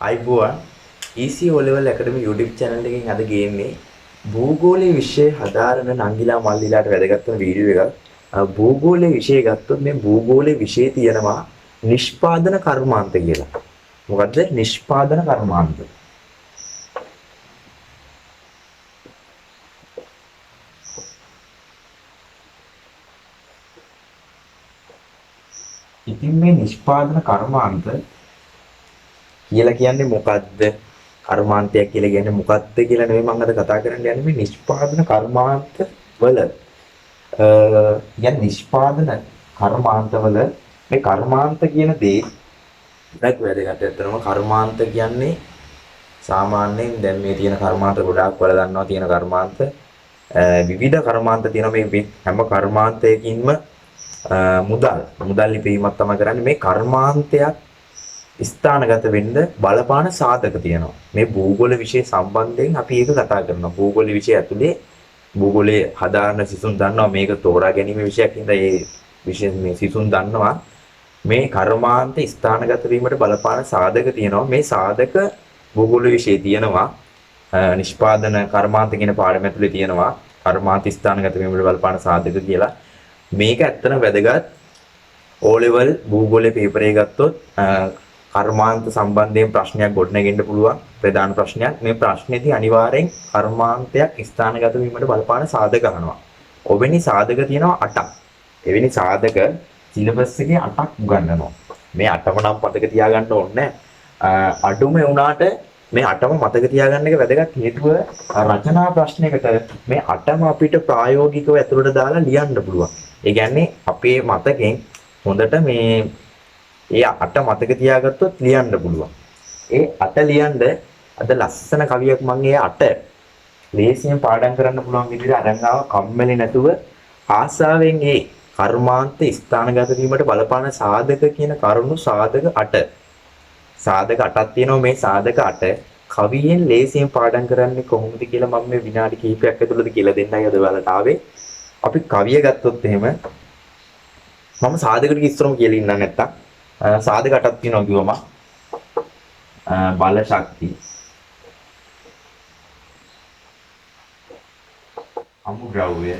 අයිබෝවන් EC O Level Academy YouTube channel එකකින් අද ගේන්නේ භූගෝලීය විෂය හදාරන නංගිලා මල්ලිලාට වැදගත් වෙන වීඩියෝ එකක්. භූගෝලීය විෂය ගත්තොත් මේ භූගෝලීය විෂයේ තියෙනවා නිෂ්පාදන කර්මාන්ත කියලා. මොකද්ද නිෂ්පාදන කර්මාන්ත? ඉතින් මේ නිෂ්පාදන කර්මාන්ත කියලා කියන්නේ මොකද්ද? කර්මාන්තයක් කියලා කියන්නේ මොකක්ද කියලා නෙමෙයි මම අද කතා කරන්න යන්නේ මේ නිෂ්පාදන කර්මාන්ත වල නිෂ්පාදන කර්මාන්ත වල මේ කර්මාන්ත කියන දේ දැක් වැදගත්. ඇත්තටම කර්මාන්ත කියන්නේ සාමාන්‍යයෙන් දැන් මේ තියෙන කර්මාන්ත ගොඩාක් වල දන්නවා තියෙන කර්මාන්ත විවිධ කර්මාන්ත තියෙනවා මේ හැම කර්මාන්තයකින්ම මුදල් ලිපීමක් තමයි කරන්නේ මේ කර්මාන්තයක් ස්ථානගත වෙන්න බලපාන සාධක තියෙනවා. මේ භූගෝල විෂය සම්බන්ධයෙන් අපි ඒක කතා කරනවා. භූගෝල විෂය ඇතුලේ භූගෝලයේ හදාරන සිසුන් දන්නවා මේක තෝරා ගැනීම විෂයක්. හින්දා මේ විෂය මේ සිසුන් දන්නවා මේ කර්මාන්ත ස්ථානගත වීමට බලපාන සාධක තියෙනවා. මේ සාධක භූගෝල විෂයේ තියෙනවා. නිෂ්පාදන කර්මාන්ත කියන පාඩම ඇතුලේ තියෙනවා. කර්මාන්ත ස්ථානගත වීමට බලපාන සාධක කියලා. මේක ඇත්තටම වැදගත්. O level භූගෝලයේ පේපර් එක ගත්තොත් කර්මාන්ත සම්බන්ධයෙන් ප්‍රශ්නයක් ගොඩනගෙන්න පුළුවන් ප්‍රධාන ප්‍රශ්නයක්. මේ ප්‍රශ්නේදී අනිවාර්යෙන් කර්මාන්තයක් ස්ථානගත වීමට බලපාන සාධක අහනවා. ඔවැනි සාධක තියෙනවා 8ක්. එවැනි සාධක සිලබස් එකේ 8ක් උගන්වනවා. මේ 8ම නම් මතක තියාගන්න ඕනේ. අඩුම වුණාට මේ 8ම මතක තියාගන්න එක වැදගත්. හේතුව රචනා ප්‍රශ්නයකට මේ 8ම අපිට ප්‍රායෝගිකව ඇතුළට දාලා ලියන්න පුළුවන්. ඒ කියන්නේ අපේ මතකෙන් හොඳට මේ ඒ 8 මතක තියාගත්තොත් ලියන්න පුළුවන්. ඒ 8 ලියන්න අද ලස්සන කවියක් මම ඒ 8 ලේසියෙන් පාඩම් කරන්න පුළුවන් විදිහට අරන් ආව කම්මැලි නැතුව ආසාවෙන් ඒ කර්මාන්ත ස්ථානගත වීමට බලපාන සාධක කියන කරුණු සාධක 8. සාධක 8ක් තියෙනවා. මේ සාධක 8 කවියෙන් ලේසියෙන් පාඩම් කරන්නේ කොහොමද කියලා මම මේ විනාඩි කිහිපයක් ඇතුළත කියලා දෙන්නයි අද ඔයාලට ආවේ. අපි කවිය ගත්තොත් එහෙම මම සාධක ටික ඉස්සරම කියලා ඉන්නම් නැත්තම් සාධක 8ක් තියෙනවා කිව්වම බල ශක්ති අමුද්‍රව්‍ය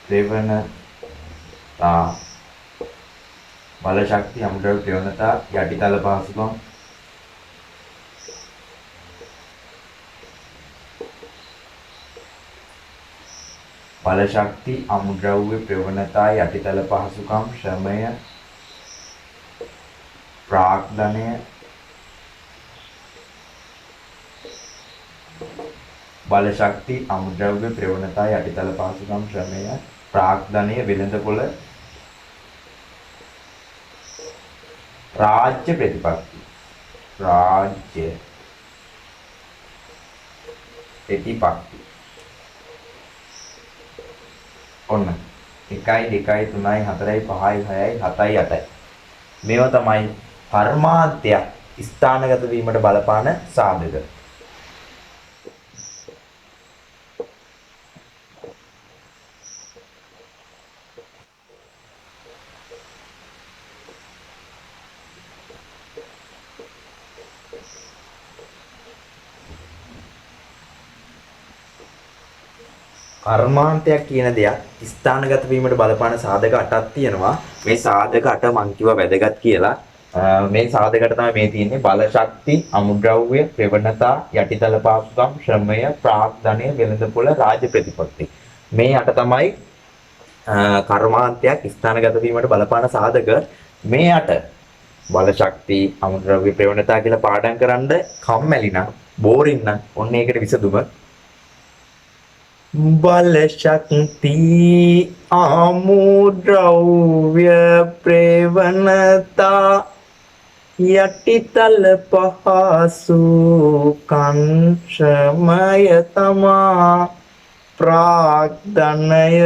ප්‍රවණතා බල ශක්ති අමුද්‍රව්‍ය ප්‍රවණතා යටිතල පහසුකම් බල ශක්ති අමුද්‍රව්‍ය ප්‍රවණතා යටිතල පහසුකම් ශ්‍රමය ප්‍රාග්ධනය බල ශක්ති අමුද්‍රව්‍ය ප්‍රවණතා යටිතල පහසුකම් ශ්‍රමය ප්‍රාග්ධනය වෙළඳපොළ රාජ්‍ය ප්‍රතිපත්ති ඔන්න 1 2 3 4 5 6 7 8 මේවා තමයි කර්මාන්තයක් ස්ථානගත වීමට බලපාන සාධක. කර්මාන්තයක් කියන දෙයක් ස්ථානගත වීමට බලපාන සාධක 8ක් තියෙනවා. මේ සාධක 8 මං කිව්වා වැදගත් කියලා. මේ සාධකට තමයි මේ තියෙන්නේ බල ශක්ති අමුද්‍රව්‍ය ප්‍රවණතා යටිතල පහසුකම් ශ්‍රමය ප්‍රාග්ධනය වෙළඳපොළ රාජ්‍ය ප්‍රතිපත්ති. මේ 8 තමයි කර්මාන්තයක් ස්ථානගත වීමට බලපාන සාධක. මේ 8 බල ශක්ති අමුද්‍රව්‍ය ප්‍රවණතා කියලා පාඩම් කරන්න කම්මැලි නම් බෝරින් නම් ඔන්න ඒකට විසඳුම බල ශක්ති අමුද්‍රව්‍ය ප්‍රවණතා යටිතල පහසුකම් ශ්‍රමය තමා ප්‍රාග්ධනය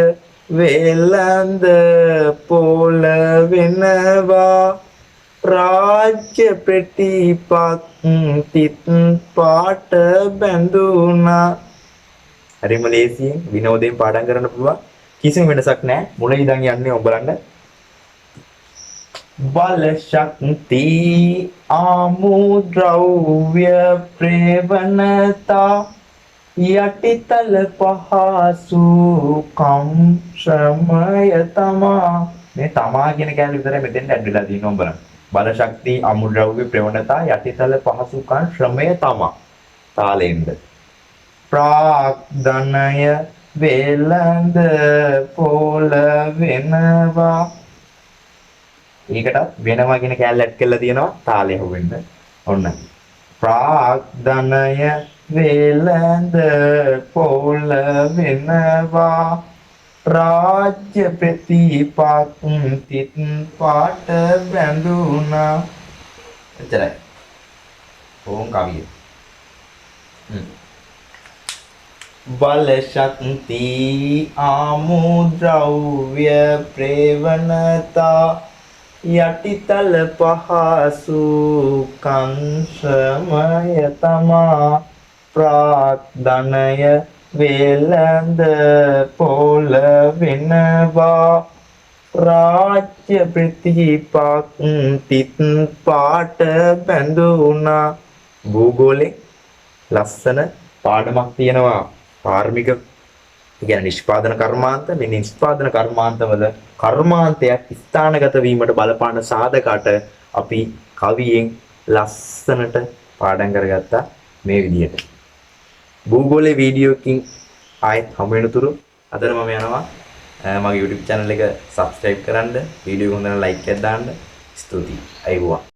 වෙළඳ පොළ වෙනවා රාජ්‍ය ප්‍රතිපත්තිත් පාට බැඳුනා. හරිම ලේසියෙන් විනෝදයෙන් පාඩම් කරන්න පුළුවන්. කිසිම වෙනසක් නැහැ. මුල ඉඳන් යන්නේ ඔබ බලන්න. බල ශක්ති ආමුද්‍රව්‍ය ප්‍රේවණතා යටිතල පහසුකම් ශ්‍රමය තමා මේ තමා කියන කැලේ විතරයි මෙතෙන් ඇඩ් වෙලා තියෙනවා බලන්න. බල ශක්ති අමුද්‍රව්‍ය ප්‍රවණතා යටිතල පහසුකම් ශ්‍රමය තමා තාලෙන්ද ප්‍රාග්ධනය වේලඳ පොළ වෙනවා. ඒකටත් වෙනවා කියන කැලේ ඇඩ් කරලා තියෙනවා තාලය හොවෙන්න. ඔන්න ප්‍රාග්ධනය වේලඳ පොළ වෙනවා රාජ්‍ය ප්‍රතිපත්තිත් පාට බැඳුනා. එච්චරයි. ඕම් කවිය. බල ශක්ති ආමුද්‍රව්‍ය ප්‍රේවණතා යටිතල පහසුකම් ශ්‍රමය තමා ප්‍රාග්ධනය වේලඳ පොළ වෙනවා රාජ්‍ය ප්‍රතිපත්තිත් පාට බැඳුනා. භූගෝලේ ලස්සන පාඩමක් තියෙනවා. කාර්මික කියන්නේ නිෂ්පාදන කර්මාන්ත. මේ නිෂ්පාදන කර්මාන්තවල කර්මාන්තයක් ස්ථානගත වීමට බලපාන සාධකට අපි කවියෙන් ලස්සනට පාඩම් කරගත්තා මේ විදිහට. භූගෝලයේ වීඩියෝ එකකින් ආයෙත් හමු වෙනතුරු අදට මම යනවා මගේ YouTube channel එක subscribe කරන්න, වීඩියෝ එක හොඳ නම් like එකක් දාන්න. ස්තුතියි. අයබෝවන්.